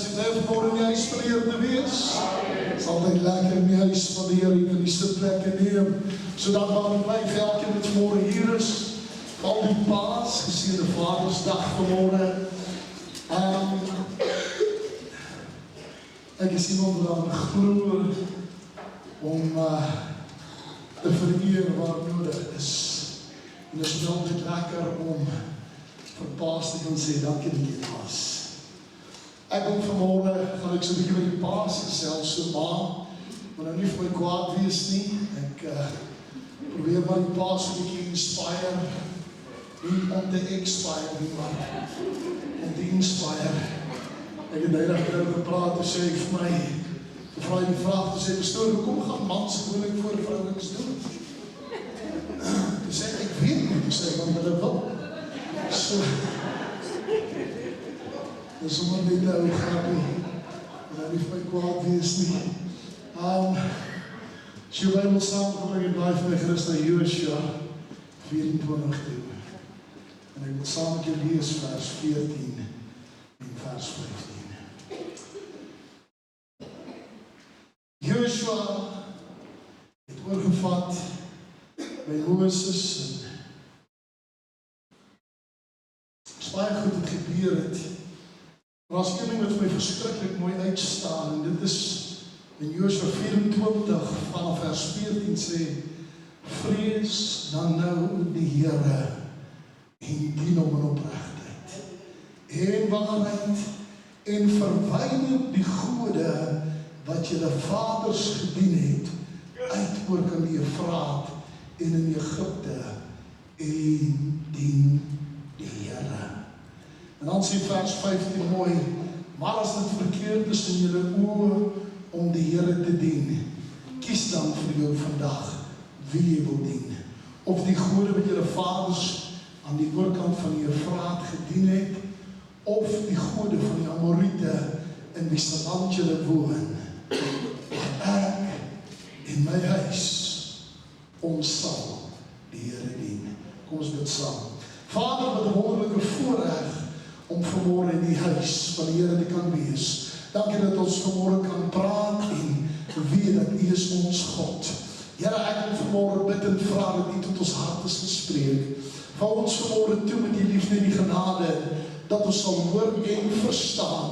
is het vanmorgen in die huis van die Heer te wees. Het is altijd lekker in die huis van die Heer, jy kan die sitplekke neem, zodat waar het blijf, elke wat vanmorgen hier is, al die paas, geseënde Vadersdag vanmorgen. Ek is iemand wat aan glo om te vereer waar nodig is. En het is wel altijd lekker om vir Paas te kan sê, dankie dat jy was. Ek wil vanmorgen, gaan ek so bietjie met die Paas gesels, so maar nou nie vir my kwaad wees nie. Ek probeer maar die Paas so bietjie inspire, nie om te expire nie, maar om te inspire. Ek het die dag gepraat, toe sê ek vir my, vraag die vraag, toe sê, pastoor, hoekom gaan mans gewoonlik voor vrouwens doen? Toe sê ek weet nie, toe sê ek, want hulle wil. So, dit is sommer net nou grappie, en hy nie vir my kwaad wees nie. As jy Bijbel saamgebring en blijf my gerust na Joshua 24 toe. En ek wil saam met jou lees vers 14 en vers 15. Joshua het oorgevat by Moses en baie goed het gebeur het. Maar as een ding wat my verskriklik mooi uitstaan, en dit is in Joshua 24 vanaf vers 14 sê, vrees dan nou die Here en dien hom in opregtheid en waarheid en verwyder die gode wat julle vaders gedien het uit oor kan die Efraat en in Egypte en dien die Here. En dan sê vers 15 mooi, maar as dit verkeerd is in julle oë om die Here te dien, kies dan vir jou vandag wie jy wil dien. Of die gode wat julle vaders aan die oorkant van die Efraat gedien het, of die gode van die Amorite in wie se land julle woon. Ek en my huis, ons sal die Here dien. Kom ons bid saam. Vader, wat 'n wonderlike voorreg om vanmorgen in die huis van die Here te kan wees. Dankie dat ons vanmorgen kan praat en weet dat U is ons God. Here, ek wil vanmorgen bid en vra dat U tot ons hart is gespreek. Val ons vanmorgen toe met die liefde en die genade, dat ons sal hoor en verstaan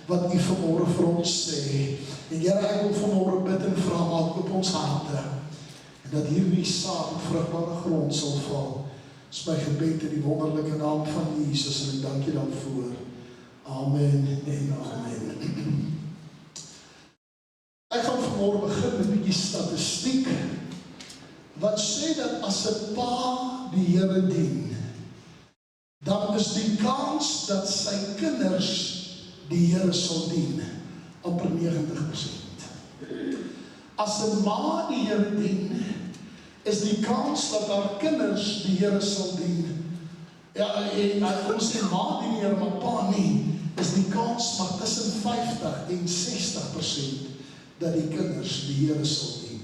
wat U vanmorgen vir ons sê. En Here, ek wil vanmorgen bid en vra, maak op ons harte, en dat hierdie saad op vrugbare grond sal val. Is my gebed in die wonderlijke naam van Jesus, en ek dank U daarvoor. Amen en amen. Ek gaan vanmorgen begin met 'n bietjie statistiek, wat sê dat as 'n pa die Here dien, dan is die kans dat sy kinders die Here sal dien, amper 90%. As 'n ma die Here dien, is die kans dat haar kinders die Here sal dien. Ja, ons sê ma dien die Here, maar pa nie, is die kans maar tussen 50 en 60% dat die kinders die Here sal dien.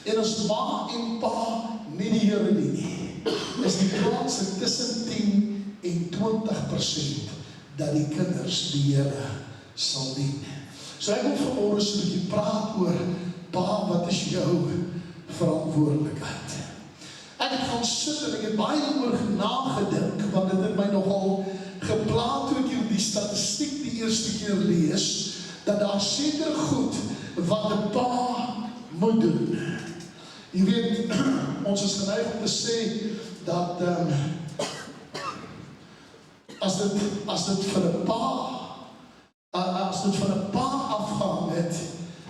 En as ma en pa nie die Here dien nie, is die kans tussen 10 en 20% dat die kinders die Here sal dien. So ek wil vanmorgen so 'n bietjie praat oor, pa, wat is jou verantwoordelikheid? Ek het gaan sit en ek het baie oor nagedink, want dit het my nogal geplaag toe ek die statistiek die eerste keer lees, dat daar seker goed wat 'n pa moet doen. Jy weet, ons is geneig om te sê dat as dit van 'n pa afgaan het,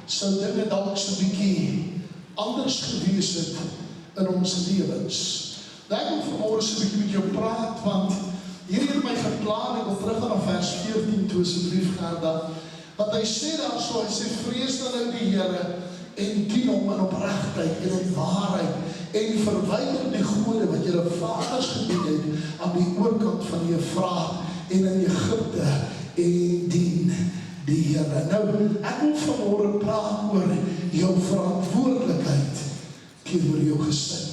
sou dinge dalk so 'n bietjie anders gewees het in ons lewens. Nou, ek wil vanmorgen so 'n bietjie met jou praat, want hierdie het my geplan, ek wil terug na vers 14 toe, asseblief Gerda, want hy sê daar so, hy sê, vrees dan nou die Here, en dien hom in opregtheid en in waarheid, en verwyder die gode wat julle vaders gedien het, aan die oorkant van die Efraat, en in Egypte, en dien die Here. Nou, ek wil vanmorgen praat oor jou verantwoordelikheid teenoor jou gesin.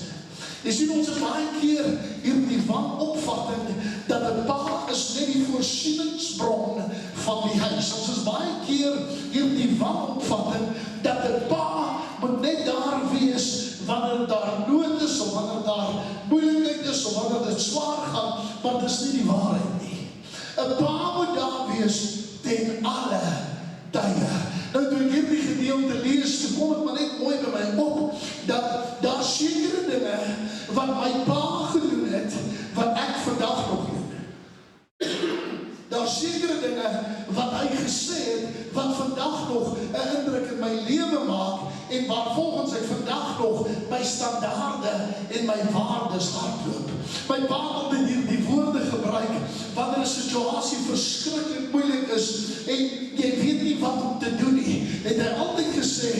Jy sien, ons het baie keer hierdie wanopvatting dat 'n pa is net die voorsieningsbron van die huis. Ons is baie keer hierdie wanopvatting dat 'n pa moet net daar wees wanneer daar nood is, of wanneer daar moeilikheid is, of wanneer dit swaar gaan, maar dis nie die waarheid nie. 'n Pa moet daar wees ten alle tye. Nou toe ek hierdie gedeelte lees, toe kom het maar net mooi by my op, dat daar sekere dinge wat my pa gedoen het, wat ek vandag nog doen. Daar sekere dinge wat hy gesê het, wat vandag nog 'n indruk in my lewe maak, en waar volgens ek vandag nog my standaarde en my waardes hardloop. My pa het altyd hierdie woorde gebruik, wanneer 'n situasie verskriklik moeilik is, en jy weet nie wat om te doen nie, het hy altyd gesê,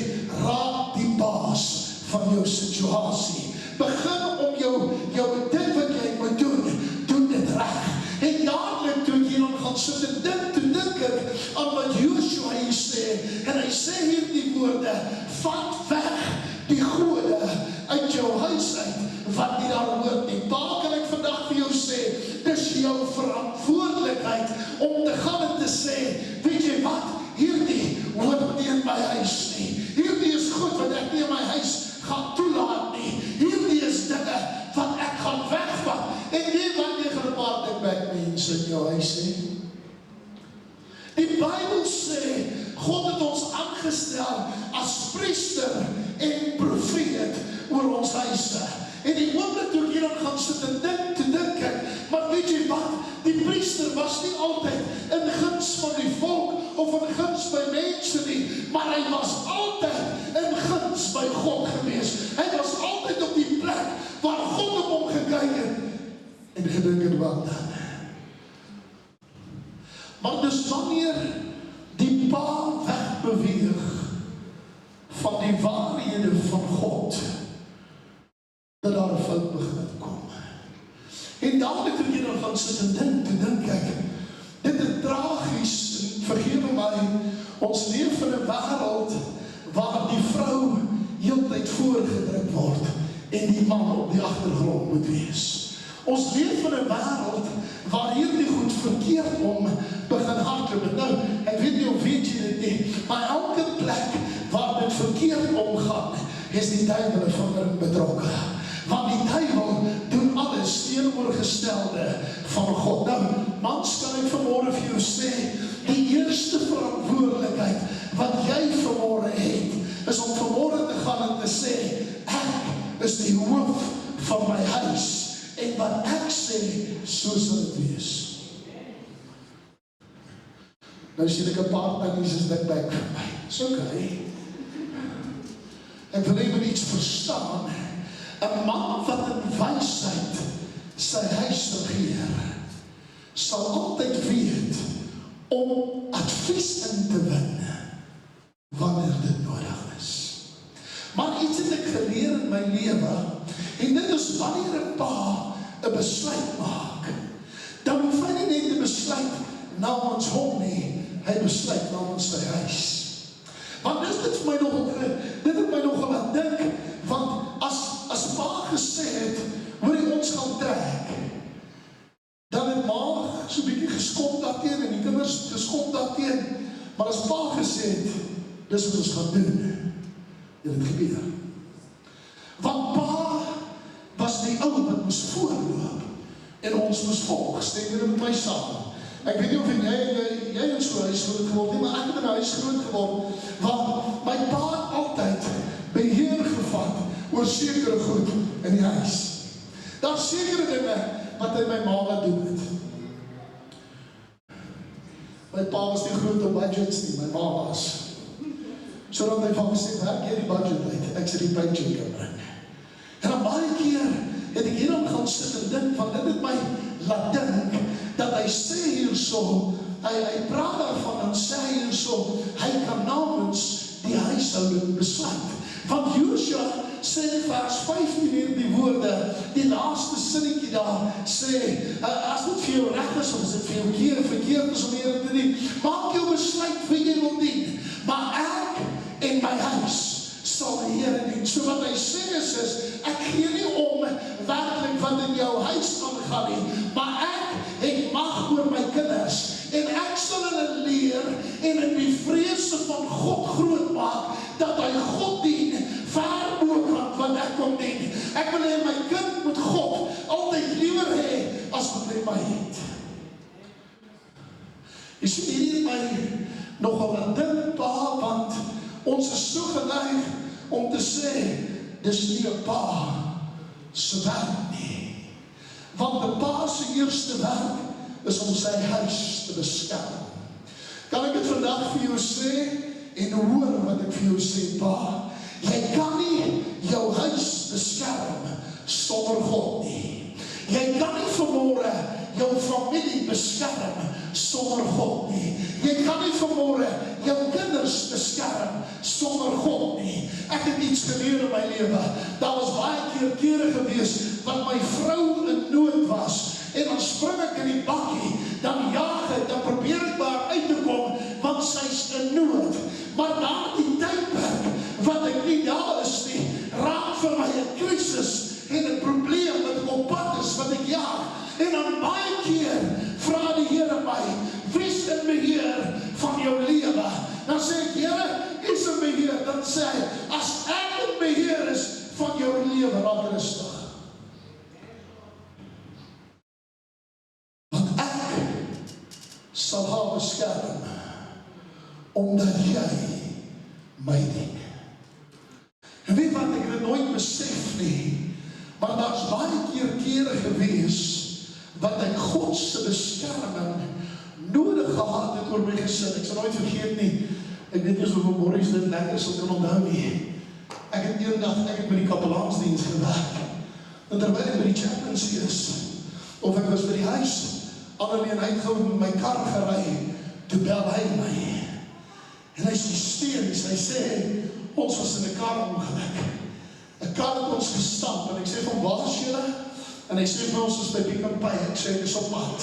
raak die baas van jou situasie. Begin om jou dit wat jy moet doen dit reg. En dadelik toe ek hierom gaan sit en dink ek aan wat Joshua hier sê, en hy sê hierdie woorde, vat weg die gode uit jou huis uit, wat nie daar hoort nie. Pa, kan ek vandag vir jou sê, dis jou verantwoordelikheid om te gaan en te sê, weet jy wat, hierdie hoort nie in my huis nie. Hierdie is goed wat ek nie in my huis gaan toelaat nie. Hierdie is dinge wat ek gaan wegvat. En nie wat jy gaan 'n paar dikbek mense in jou huis sê. Die Bybel sê, God het ons aangestel as priester en profeet oor ons huise. En die oomblik toe ek hierom gaan sit en dink ek, maar weet jy wat, die priester was nie altyd in guns van die volk, of in guns by mense nie, maar hy was altyd in guns by God gewees. Hy was altyd op die plek waar God op hom gekyk het, en gedink het wat dan. Maar dis wanneer die pa wegbeweeg van die waarhede van God, dat daar 'n fout begin kom. En dadelik toe jy dan gaan sit en dink ek, dit is tragies, vergewe my, ons leef in 'n wêreld waar die vrou heeltyd voorgedruk word en die man op die agtergrond moet wees. Ons leef in 'n wêreld waar hierdie goed verkeerd om begin hardloop. Nou, ek weet nie of weet jy dit nie, maar elke plek waar dit verkeerd omgaan, is die duiwel van betrokke. Want die duiwel doen alles teenoorgestelde van God. Nou, mans, kan ek vanmôre vir jou sê, die eerste verantwoordelikheid wat jy vanmôre het, is om vanmôre te gaan en te sê, ek is die hoof van my huis. En wat ek sê, so sal dit wees. Nou sien ek 'n paar tannies is dik bek vir my. Dis okay. Ek wil even iets verstaan. 'n Man wat in wysheid sy huis regeer, sal altyd weet om advies in te win wanneer dit nodig is. Maar iets het ek geleer in my lewe, en dit is wanneer 'n pa 'n besluit maak, dan hoef hy nie net 'n besluit namens hom nie, hy besluit namens sy huis. Want dit het my nogal laat dink, want as pa gesê het, hoor jy ons gaan trek, dan het ma so 'n bietjie geskop daarteen en die kinders geskop daarteen, maar as pa gesê het, dis wat ons gaan doen, dit het gebeur. Want pa was die ou wat moes voorloop en ons moes volg. Stem julle met my saam? Ek weet nie of jy in so 'n huis groot geword nie, maar ek het in 'n huis groot geword waar my pa het altyd beheer gevat oor sekere goed in die huis. Daar's sekere dinge wat hy my ma laat doen het. My pa was nie groot op budgets nie, my ma was. Sodat hy van gesê, werk jy die budget uit, ek sê die paycheck kan bring. En dan baie keer het ek hierom gaan sit en dink, want dit het my laat dink, dat hy sê hierso, hy praat daarvan en sê hierso, hy kan namens die huishouding besluit. Want Joshua sê in vers 15 hierdie woorde, die laaste sinnetjie daar, sê, as dit vir jou reg is, of as dit vir jou verkeerd is om Here te dien, maak jou besluit wie jy wil dien, maar ek en my huis sal die Here dien. So wat hy sê is, ek gee nie om werklik wat in jou huis aangaan nie, maar ek het mag oor my kinders, en ek sal hulle leer, en in die vrese van God groot maak, dat hy God dien, ver boven wat ek kom dien. Ek wil hê my kind moet God altyd liewer hê, as wat hy my het. Jy sien hier my nogal 'n ding, pa, want ons is so geneig om te sê, dis nie 'n pa se werk nie. Want 'n pa se eerste werk is om sy huis te beskerm. Kan ek dit vandag vir jou sê, en hoor wat ek vir jou sê, pa? Jy kan nie jou huis beskerm sonder God nie. Jy kan nie vanmôre jou familie beskerm sonder God nie. Jy kan nie vanmôre jou kinders beskerm sonder God nie. Ek het iets gebeur in my lewe. Daar was baie kere gewees wat my vrou in nood was, en dan spring ek in die bakkie, dan jaag ek, dan probeer ek maar uit te kom, want sy's in nood. Maar na die tydperk wat ek nie daar is nie, raak vir my 'n krisis en 'n probleem wat ek op pad is, wat ek jaag. En dan baie keer vra die Here my, wie's in beheer van jou lewe? Dan sê ek, Here, is in beheer. Dan sê hy, as ek in beheer is van jou lewe, raak rustig. Want ek sal haar beskerm, omdat jy my dien. En weet wat, ek het dit nooit besef nie, maar daar's baie kere gewees, wat ek God se beskerming nodig gehad het oor my gesin. Ek sal nooit vergeet nie, ek weet nie of Boris dit lekker sal kan onthou nie. Ek het eendag, ek het by die kapelaansdiens gewerk, en terwyl ek by die chaplaincy is, of ek was by die huis, alleen uitgehou met my kar gery, toe bel hy my, en hy is hysteries, hy sê, ons was in 'n kar ongeluk, 'n kar het ons gestamp, en ek sê van, waar is julle? En hy sê vir ons is by Pick n Pay, ek sê ek is op pad.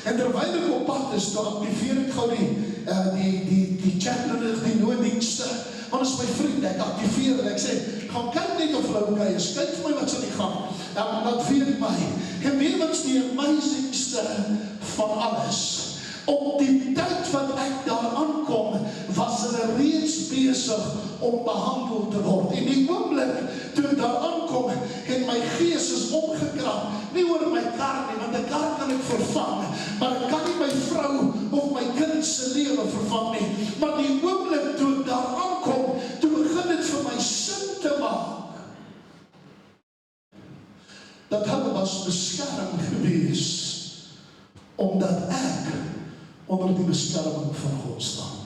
En terwyl ek op pad is, dan activeer ek gou die chaplain, die nooddienste, want is my vriend, ek activeer en ek sê, gaan kyk net of hulle okay is, kyk vir my wat sy die gang, en dat weet my, en weet wat is die amazingste van alles, op die tyd wat ek daar aankom, was hulle reeds besig om behandel te word. En die oomblik, toe ek daar aankom, en my gees is omgekrap, nie oor my kar nie, want die kar kan ek vervang, maar ek kan nie my vrou of my kind se lewe vervang nie. Maar die oomblik, toe ek daar aankom, toe begin dit vir my sin te maak, dat hulle was beskerm gewees, omdat ek onder die beskerming van God staan.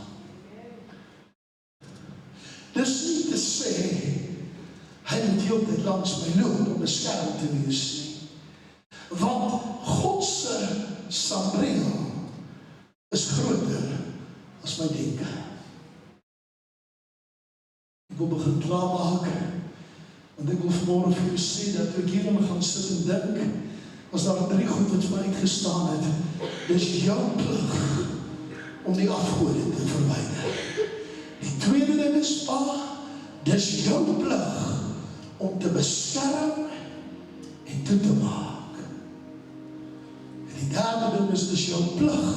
Dis nie te sê, hy moet heel tyd langs my loop om beskerm te wees nie. Want God se sambreel is groter as my denke. Ek wil begin klaarmaak, want ek wil vanmôre vir jou sê, dat ek hierin gaan sit en dink, as daar 3 goed wat my uitgestaan het, dis jou plig om die afgode te verwyder. Die tweede ding is, pa, dis jou plig om te beskerm en toe te maak. En die derde ding is, dis jou plig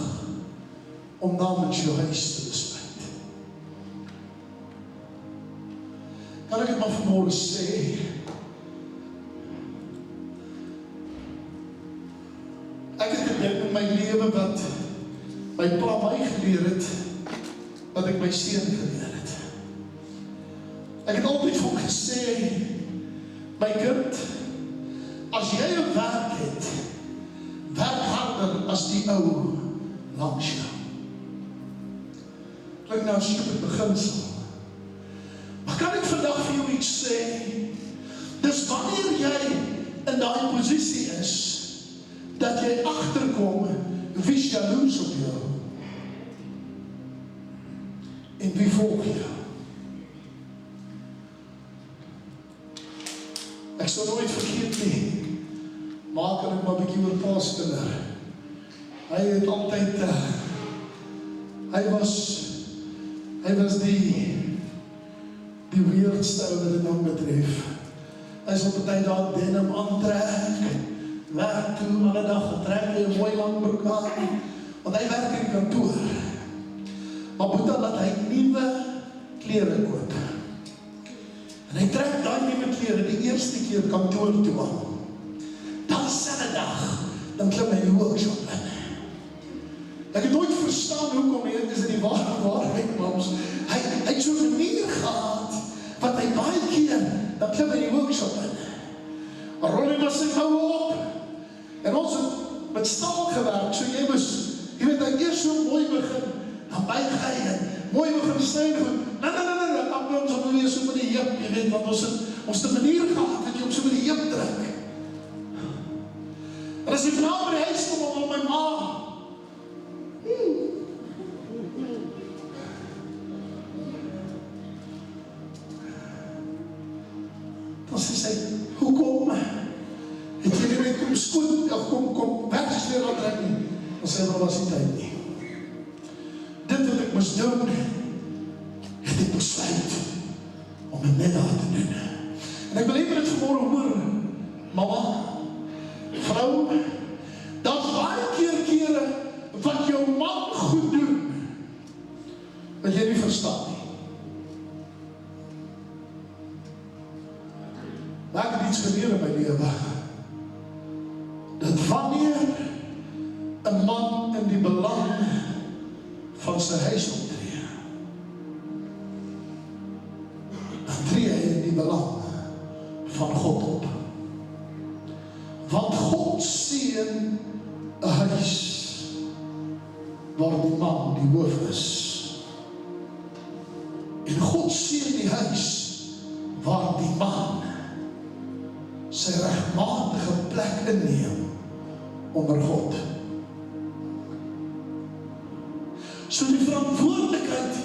om namens jou huis te besluit. Kan ek het maar vanmôre sê, ek het gedink in my lewe wat my pa my geleer het, wat ek my seun geleer het. Ek het altyd vir hom gesê, my kind, as jy 'n werk het, werk harder as die ou langs jou. Klink nou so 'n beginsel. Maar kan ek vandag vir jou iets sê? Dis wanneer jy in daai posisie is, dat jy agterkom, wie is jaloers op jou? En wie volg jou? Ek sal nooit vergeet nie, maak ek maar 'n bietjie oor Paaskinner. Hy het altyd, hy was die weirdste wat dit nou betref. Hy sal party daar denim aantrek, werk toe, alle dag getrek, hy 'n mooi lang broek aan, want hy werk in die kantoor. Maar Boeta laat hy nuwe klere koop. En hy trek daai nuwe klere die eerste keer kantoor toe aan. Dan selfde dag, dan klim hy die workshop in. Ek het nooit verstaan hoekom nie, is dit die waarheid, mams. Hy het so 'n manier gehad, wat hy baie keer, dan klim hy die workshop in. Maar Ronnie was sy goue op, en ons het met staal gewerk, so jy weet, hy eers so mooi begin, dan buig hy, en mooi begin sny, dan kan ons op weer so met die heup, jy weet, want ons het 'n manier gehad, dat jy op so met die heup druk. En as jy vanavond by die huis kom, op my ma, dan sê, hoekom het jy nie kom skoot, kom werksleer aan trek nie, dan sê, daar was die tyd nie. Dit wat ek moes doen, het ek besluit, om my net daar te doen. En ek beleef dit vanmorgen hoor, mama, vrou, daar's baie kere, wat jou man goed doen, wat jy nie verstaan nie. Maar ek het iets geleer in my lewe, dat wanneer 'n man in die belang van sy huis optree, dan tree hy in die belang van God op. Want God seën 'n huis waar die man die hoof is. En God seën die huis waar die man sy regmatige plek inneem onder God. So die verantwoordelikheid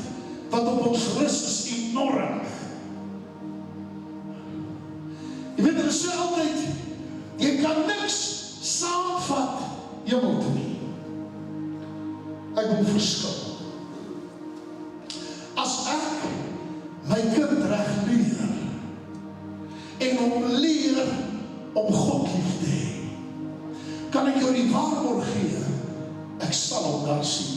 wat op ons rus is enorm. Jy weet, er is so altyd, jy kan niks saamvat hemel toe nie. Ek wil verskil. As ek my kind reg leer, en om leer om God lief te hê, kan ek jou die waarborg gee, ek sal hom daar sien.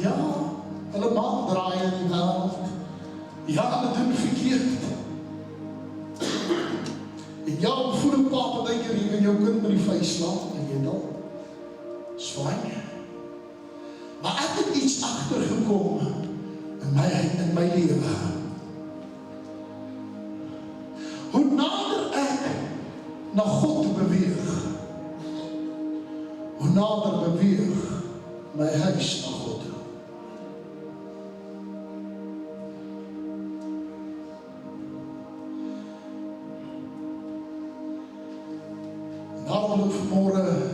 Ja, hulle maak draai in die wêreld. Ja, hulle doen verkeerd. En ja, voel 'n pa partykeer jy kan jou kind met die vuis slaan, en jy dan swaai. Maar ek het iets agtergekom in my lewe. Hoe nader ek na God beweeg, hoe nader beweeg my huis na God toe. En daarom wil ek vanmorgen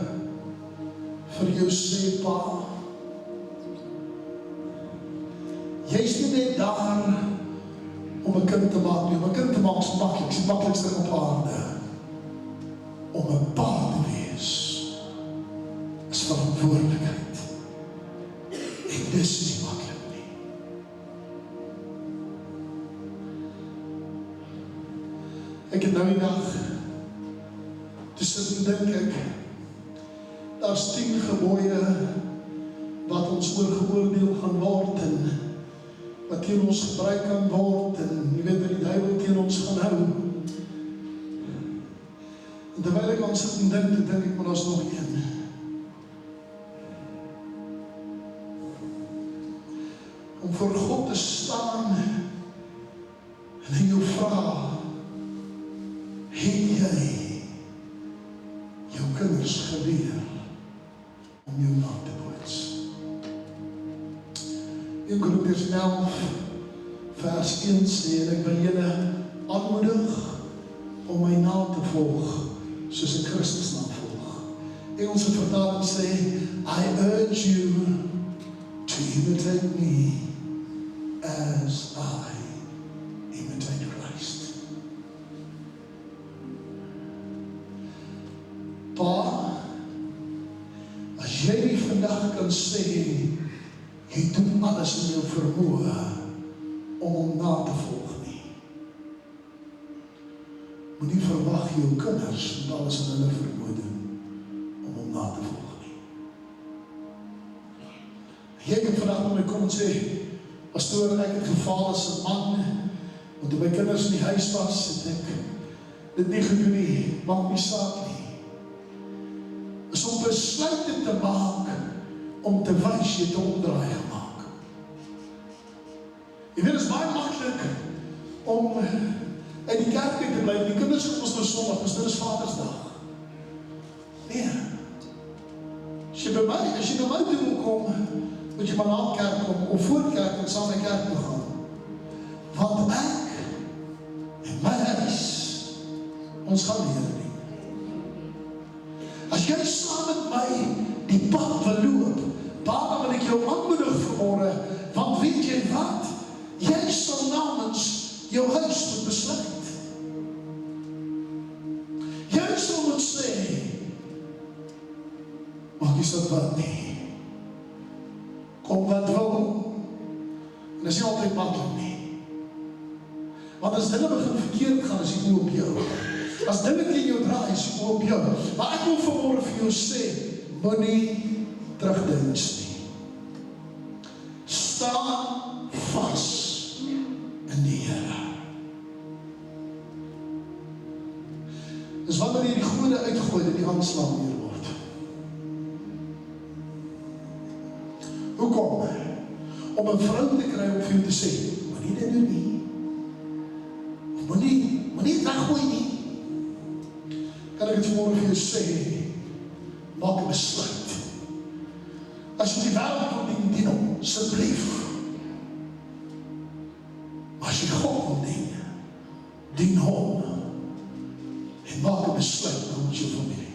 vir jou sê, pa, jy is nie net daar om 'n kind te maak nie. Om 'n kind te maak is maklik, is die maklikste op aarde. Om 'n pa te wees is verantwoordelikheid. En dis nie maklik nie. Ek het nou die dag tussen dink ek, daar's 10 gebooie wat ons oorgeoordeel gaan word en wat teen ons gebruik kan word, en jy weet wat die duiwel teen ons gaan hou. En terwyl ek aan sit en dink ek, maar daar's nog een. Om voor God te staan, en hy jou vra, het jy jou kinders geleer, om jou na te boots? 1 Korintiërs 11 vers 1 sê, en ek wil julle aanmoedig om my na te volg, soos ek Christus navolg. Engelse vertaling sê, I urge you to imitate me as I imitate Christ. Pa, as jy vandag kan sê, jy doen alles in jou vermoë, om hom na te volg nie. Moenie verwag jou kinders met alles in hulle vermoë doen om hom na te volg nie. Jy kan vandag met my kom en sê, pastoor, ek het gefaal as 'n man, want toe my kinders in die huis was, het ek dit nie gedoen nie, maak nie saak nie. Is om besluite te maak, om te wys, jy het 'n omdraai gemaak. Jy weet, het is baie maklik om uit die kerk te bly, die kinders kom ons nou Sondag, dus dit is Vadersdag. Nee. As jy by my toe moet kom, moet jy maar na kerk kom, of voor kerk en saam na kerk toe gaan. Want ek en my huis, ons gaan die Here dien. As jy saam met my die pad wil loop, daarom wil ek jou aanmoedig vanmôre, want weet jy wat? Jy sal namens jou huis moet besluit. Jy sal moet sê, maak jy so wat nie. Kom wat wil, en is nie altyd maklik nie. Want as dinge begin verkeerd gaan, is die oë op jou. As dinge teen jou draai, is die oë op jou. Maar ek wil vanmôre vir jou sê, moenie terugdins nie. Staan vas in die Here. Dis wanneer jy die gode uitgooi, dat die aanslag weer word. Hoekom? Om 'n vrou te kry om vir jou te sê, moenie dit doen nie. Moenie het weggooi nie. Kan ek het vanmôre vir jou sê, maak 'n besluit. As jy die wêreld wil dien, dien hom, asseblief. Maar as jy God wil dien hom, en maak 'n besluit namens jou familie.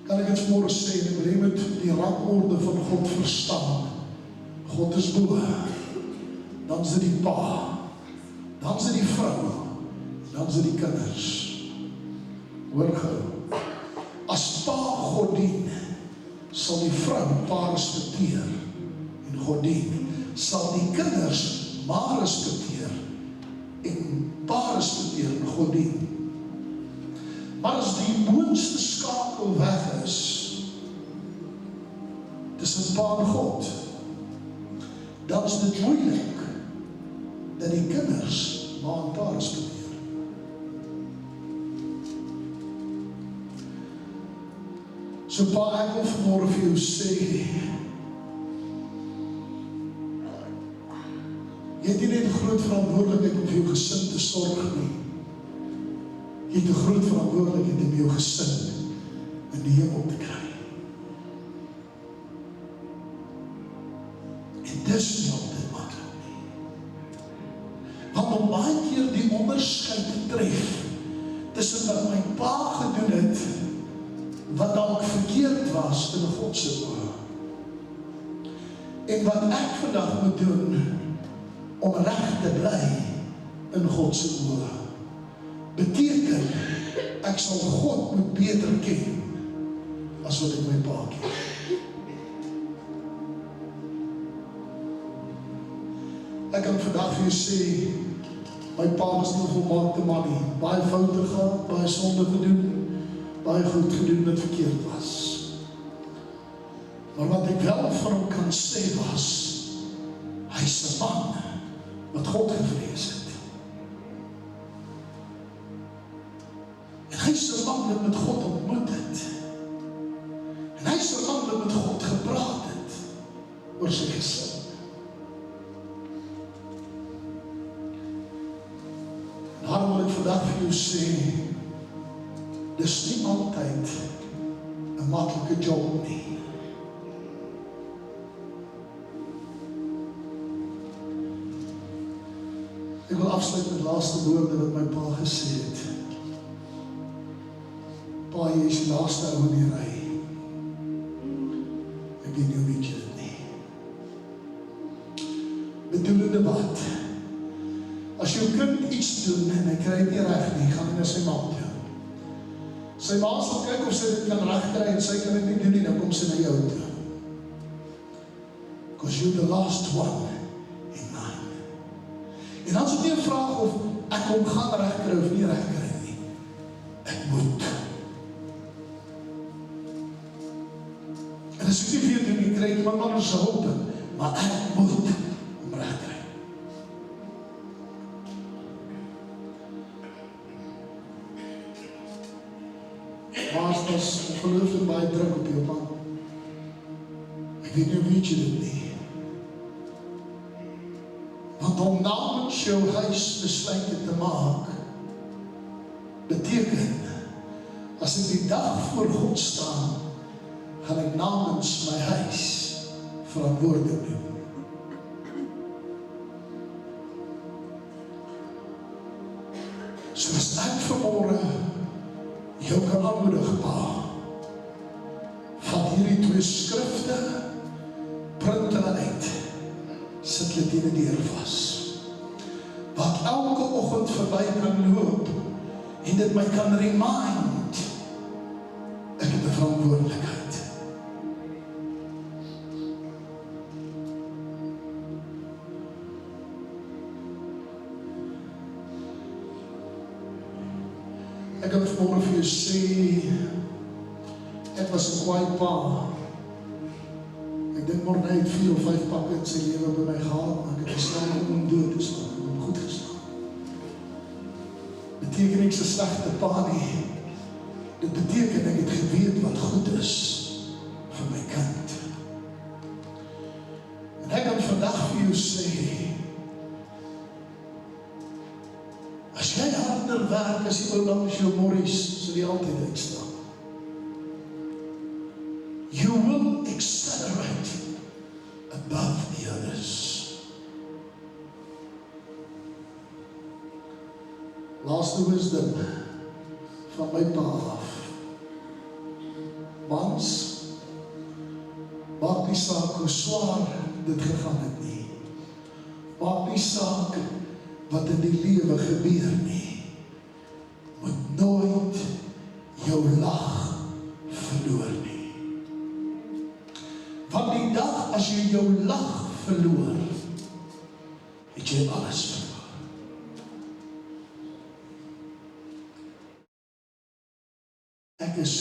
Kan ek het vanmôre sê, en jy moet die rangorde van God verstaan. God is bo, dan is dit die pa, dan is dit die vrou, dan is dit die kinders. Hoor gou, as pa God dien, sal die vrou pa respekteer en God dien, sal die kinders ma respekteer en pa respekteer en God dien. Maar as die boonste skakel weg is tussen pa en God, dan is dit moeilik dat die kinders ma en pa respekteer. So pa, ek wil vanmôre vir jou sê, jy het nie net 'n groot verantwoordelikheid om vir jou gesin te sorg nie. Jy het 'n groot verantwoordelikheid om jou gesin in die hemel te kry. En dis nie altyd maklik nie. Want om baie keer die onderskeid te tref tussen wat my pa gedoen het, wat dalk verkeerd was in God se oë, en wat ek vandag moet doen om reg te bly in God se oë, beteken ek sal God moet beter ken as wat ek my pa ken. Ek kan vandag vir jou sê, my pa was nie 'n volmaakte man nie, baie foute gehad, baie sonde gedoen, baie goed gedoen wat verkeerd was. Maar wat ek wel van hom kan sê was, hy's 'n man wat God gevrees het. En hy's 'n man wat met God ontmoet het. En hy's 'n man wat met God gepraat het oor sy gesin. Daarom wil ek vandag vir jou sê, dis nie altyd 'n maklike job nie. Ek wil afsluit met laaste woorde wat my pa gesê het. Pa, jy is die laaste ou in die ry. Ek weet nie hoe weet jy dit nie. Bedoelende wat? As jou kind iets doen en hy kry dit nie reg nie, gaan hy na sy ma toe. Sy ma sal kyk of sy dit kan regkry en sy kan dit nie doen nie, dan kom sy na jou toe. Because you're the last one 9. En dan is dit nie 'n vraag of ek hom gaan regkry of nie regkry nie. Ek moet. En as ek nie vir jou doen, ek kry iemand anders se hulp, maar ek moet hom regkry. Maar as ons ongelooflik baie druk op jou man, ek weet nie, weet jy dit nie. Want om namens jou huis besluite te maak, beteken, as ek die dag voor God staan, gaan ek namens my huis verantwoording doen. So as ek vanmôre jou kan aanmoedig, pa, vat hierdie 2 skrifte, print hulle uit, sit hulle teen die deur vas. Wat elke oggend verby kan loop, en dit my kan remind, ek het 'n verantwoordelikheid. Ek kan vanmôre vir jou sê, ek was 'n kwaai pa. Ek dink maar net 4 of 5 pakke in sy lewe by my gehad, maar ek het gestaan om dood te staan, om goed gestaan. Beteken ek 'n slegte pa nie. Dit beteken ek het geweet wat goed is vir my kind. En ek kan vandag vir jou sê, as jy harder werk as die ou langs jou morries, sal jy altyd uitstaan. You will accelerate above the others. Laaste wisdom van my pa af. Mans, maak nie saak hoe swaar dit gegaan het nie. Maak nie saak wat in die lewe gebeur nie. Moet nooit jou lag verloor nie. Want die dag as jy jou lag verloor, het jy alles verloor. Ek is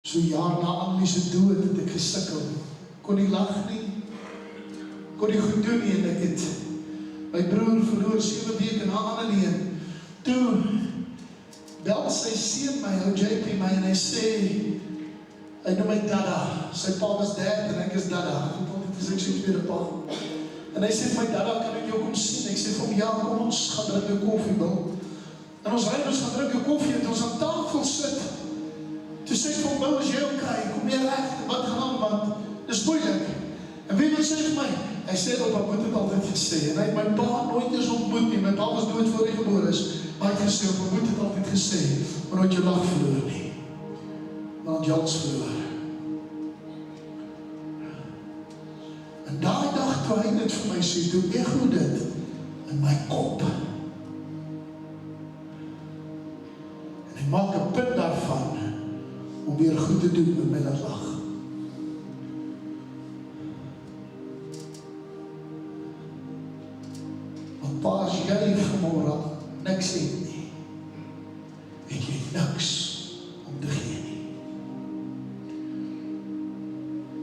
so jaar na Annelie se dood het ek gesukkel. Kon nie lag nie. Kon nie goed doen nie, en ek het my broer verloor 7 weke na Annelie, en toe bel sy seun my, ou JP my, en hy sê, hy noem my Dada, sy pa was dad, en ek is Dada, dit is ek sy tweede pa, en hy sê vir my, Dada, kan ek jou kom sien? Ek sê vir hom, ja, kom ons gaan drink jou koffie, Bill, en ons gaan drink jou koffie, en ons aan tafel sit, toe sê ek vir hom, Bill, is jy okay, kom jy reg, wat gaan aan, want dis moeilik, en wie wat sê vir my? Hy sê, opa moet het altyd gesê, en hy het my pa nooit eens ontmoet nie, my pa was dood voor hy gebore is, maar hy het gesê, opa moet het altyd gesê, maar nooit jou lag verloor nie, maar het jals verloor. En daai dag toe hy dit vir my sê, toe echo dit in my kop, en hy maak 'n punt daarvan, om weer goed te doen met my laat lag. Pa, as jy vanmôre niks het nie, het jy niks om te gee nie.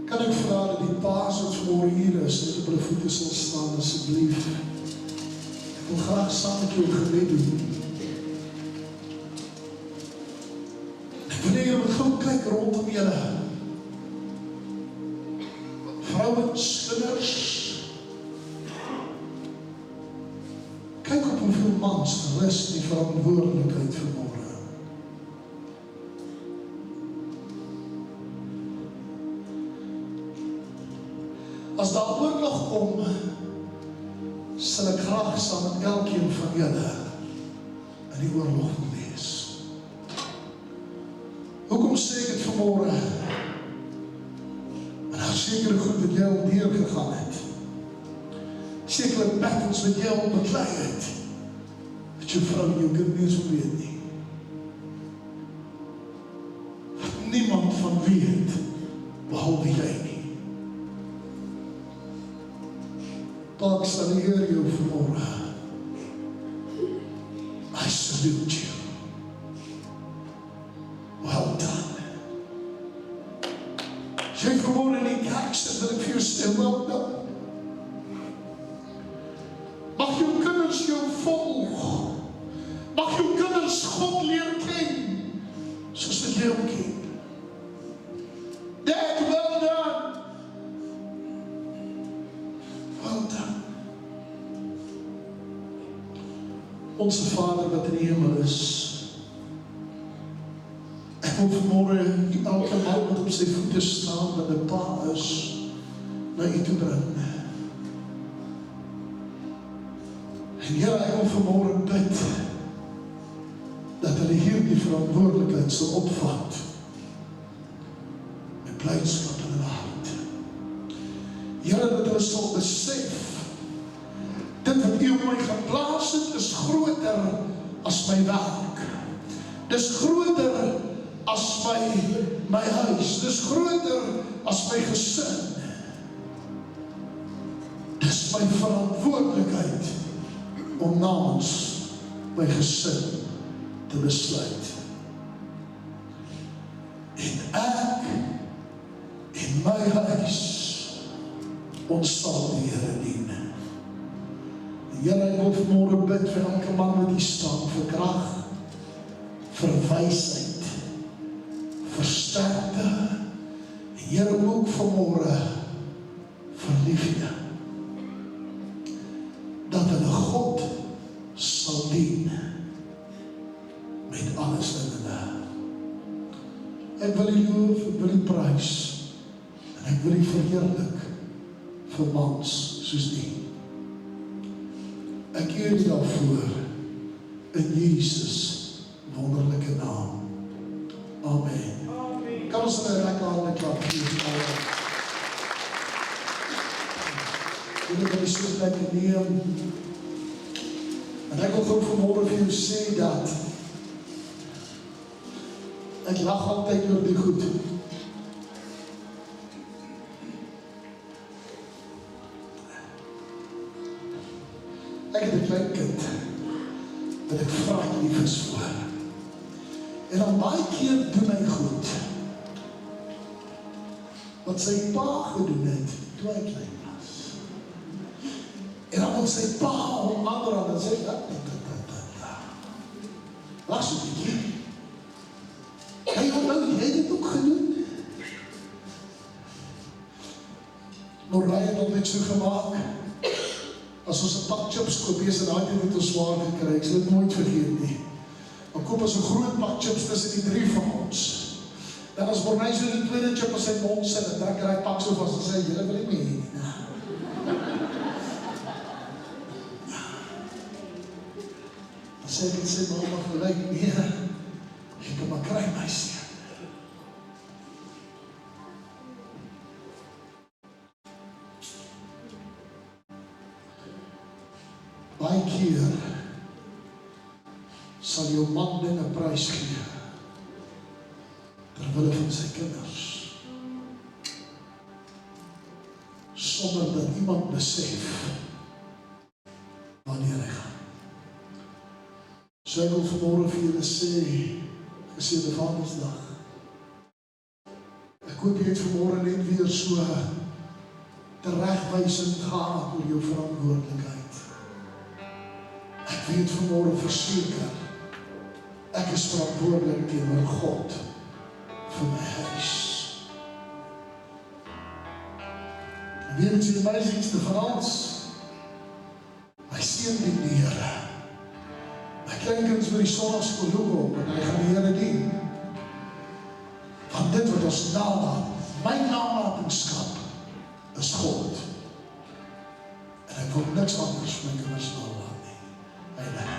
Kan ek vra dat die paas wat vanmôre hier is, net op hulle voete sal staan, asseblief. Ek wil graag saam met jou gebed doen. Ek wil jy moet gou kyk rondom julle. Vrouens, kinders, kyk op hoeveel mans rus die verantwoordelikheid vanmôre. As daar oorlog kom, sal ek graag saam met elkeen van julle in die oorlog wees. Hoekom sê ek dit vanmôre? En daar sekere goed wat jy al deurgegaan het. Sekere battles wat jy al beklei het, wat jou vrou en jou kind nie eens weet nie. Wat niemand van weet, behalwe jy nie. Pa, ek salueer jou vanmôre. I salute you. Well done. As jy vanmôre in die kerk sit, wil ek vir jou sê, well done. Mag jou kinders jou volg. Mag jou kinders God leer ken, soos wat jy hom ken. Dad, well done. Well done. Onze Vader wat in die hemel is, ek wil vanmôre elke man wat op sy voete staan, wat 'n pa is, na u toe bring. En Here, ek wil vanmôre bid, dat hulle hierdie verantwoordelikheid sal opvat, met blydskap in hulle hart. Here, dat hulle sal besef, dit wat u op my geplaas het, is groter as my werk. Dis groter as my huis. Dis groter as my gesin. Dis my verantwoordelikheid om namens my gesin te besluit. En ek en my huis, ons sal die Here dien. Here, ek wil vanmôre bid vir elke man wat hier staan, vir krag, vir wysheid, vir sterkte, en Here ook vanmôre vir liefde, dat hulle God sal dien met alles in hulle. Ek wil U loof, ek wil U prys, en ek wil U verheerlik vir mans soos die. Ek eer U daarvoor in Jesus wonderlike naam. Amen. Amen. Kan ons in 'n lekker hande klap gee? Julle kan die soortplek neem. En ek wil ook vanmôre vir jou sê dat ek lag altyd oor die goed. Ek het 'n klein kind wat ek vraag lief is voor. En dan baie keer doen hy goed wat sy pa gedoen het toe hy klein was. En dan moet sy pa hom ander aan en sê, Lach so bietjie. Hy onthou, jy het dit ook gedoen. Maar Ryan het net so gemaak. As ons 'n pak chips koop, is en daai het ons swaar gekry. Ek sal dit nooit vergeet nie. Dan koop ons 'n groot pak chips tussen die drie van ons. Dan as Bornay so die tweede chip in sy mond sit, en trek hy pak so vas en sê, julle wil nie meer nie. Dan sê ek, sê mama gelijk, nee, jy kan maar kry my seun. Baie keer sal jou man dinge prys gee terwille van sy kinders, sonder dat iemand besef wanneer hy gaan. So ek wil vanmôre vir julle sê, geseënde Vadersdag. Ek hoop jy het vanmôre net weer so teregwysend gehad oor jou verantwoordelikheid. Ek weet vanmôre verseker, ek is verantwoordelik teenoor God vir my huis. En weet jy die amazingste van alles? My seun dien die Here. My kleinkinders by die sonnaskool loop en hy gaan die Here dien. Want dit wat ons nalaat, my nalatenskap is God. En ek wil niks anders vir my kinders nalaat nie. Amen.